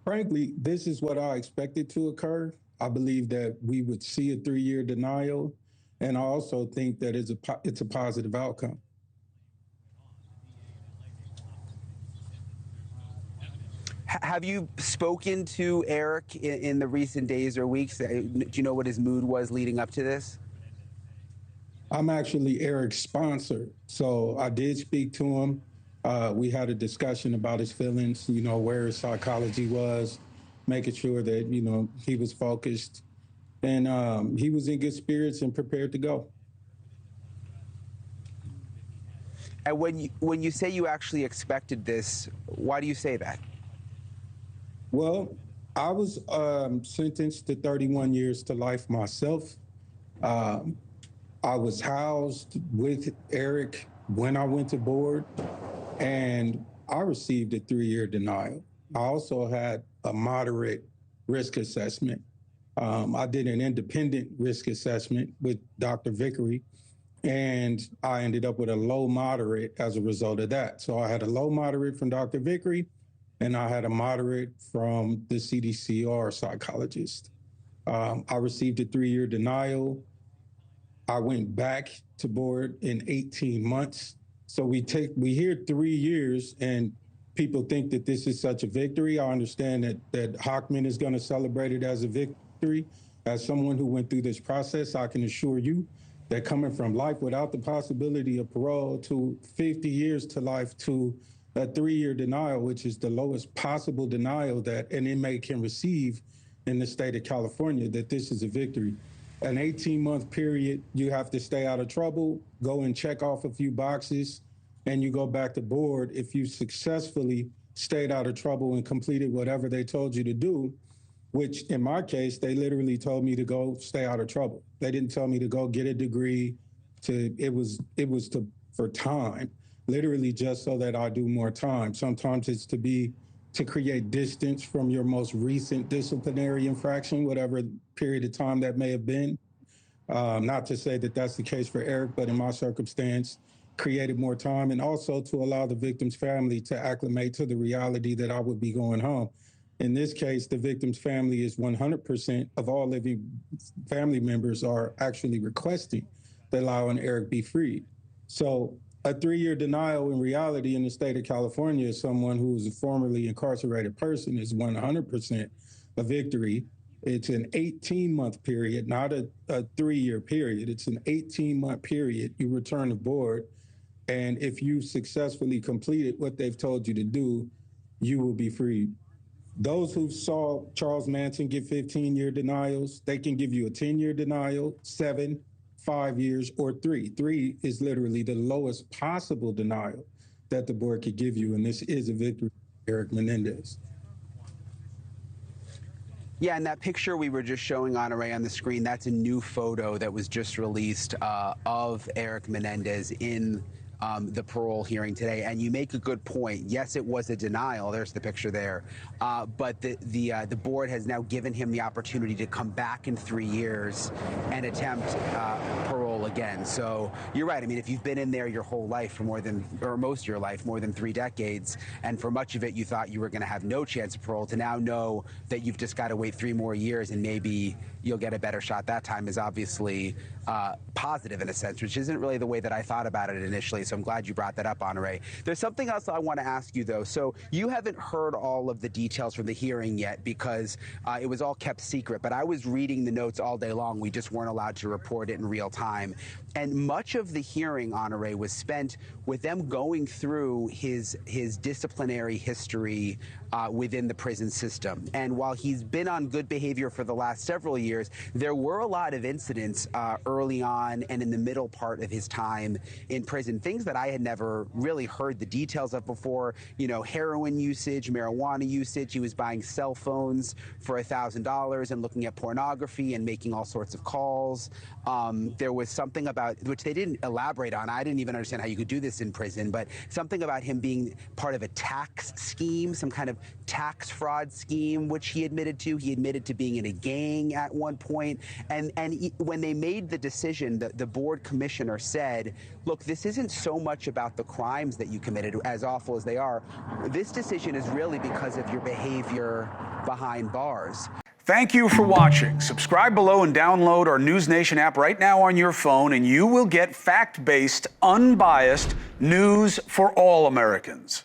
Frankly, this is what I expected to occur. I believe that we would see a 3-year denial, and I also think that it's a positive outcome. Have you spoken to Erik in the recent days or weeks? Do you know what his mood was leading up to this? I'm actually Erik's sponsor, so I did speak to him. We had a discussion about his feelings, where his psychology was, making sure that, he was focused, and he was in good spirits and prepared to go. And when you say you actually expected this, why do you say that? Well, I was sentenced to 31 years to life myself. I was housed with Erik when I went to board, and I received a 3-year denial. I also had a moderate risk assessment. I did an independent risk assessment with Dr. Vickery, and I ended up with a low moderate as a result of that. So I had a low moderate from Dr. Vickery, and I had a moderate from the CDCR psychologist. I received a 3-year denial. I went back to board in 18 months. So we hear 3 years and people think that this is such a victory. I understand that Hockman is going to celebrate it as a victory. As someone who went through this process, I can assure you that coming from life without the possibility of parole to 50 years to life to a 3-year denial, which is the lowest possible denial that an inmate can receive in the state of California, that this is a victory. An 18-month period, you have to stay out of trouble, go and check off a few boxes, and you go back to board if you successfully stayed out of trouble and completed whatever they told you to do, which in my case, they literally told me to go stay out of trouble. They didn't tell me to go get a degree. It was for time, literally just so that I do more time. Sometimes it's to create distance from your most recent disciplinary infraction, whatever period of time that may have been. Not to say that that's the case for Erik, but in my circumstance, created more time, and also to allow the victim's family to acclimate to the reality that I would be going home. In this case, the victim's family is 100% of all living family members are actually requesting that allowing Erik be freed. So a 3-year denial in reality in the state of California is someone who is a formerly incarcerated person is 100% a victory. It's an 18-month period, not a 3-year period. It's an 18-month period. You return to board, and if you successfully completed what they've told you to do, you will be freed. Those who saw Charles Manson give 15-year denials, they can give you a 10-year denial, 7, 5 years, or 3. 3 is literally the lowest possible denial that the board could give you, and this is a victory for Erik Menendez. Yeah, and that picture we were just showing on the screen, that's a new photo that was just released of Erik Menendez in the parole hearing today. And you make a good point. Yes, it was a denial. There's the picture there. But the board has now given him the opportunity to come back in 3 years and attempt parole again. So you're right. I mean, if you've been in there your whole life for most of your life, more than 3 decades, and for much of it you thought you were going to have no chance of parole, to now know that you've just got to wait 3 more years and maybe you'll get a better shot that time is obviously positive in a sense, which isn't really the way that I thought about it initially. So I'm glad you brought that up, Honoré. There's something else I want to ask you, though. So you haven't heard all of the details from the hearing yet because it was all kept secret. But I was reading the notes all day long. We just weren't allowed to report it in real time. And much of the hearing, Honoré, was spent with them going through his disciplinary history within the prison system. And while he's been on good behavior for the last several years, there were a lot of incidents early on and in the middle part of his time in prison, things that I had never really heard the details of before. You know, heroin usage, marijuana usage. He was buying cell phones for $1,000 and looking at pornography and making all sorts of calls. There was something about, which they didn't elaborate on. I didn't even understand how you could do this in prison, but something about him being part of a tax scheme, some kind of tax fraud scheme, which he admitted to. He admitted to being in a gang at one point. And when they made the decision, the board commissioner said, look, this isn't so so much about the crimes that you committed, as awful as they are. This decision is really because of your behavior behind bars. Thank you for watching. Subscribe below and download our NewsNation app right now on your phone, and you will get fact-based, unbiased news for all Americans.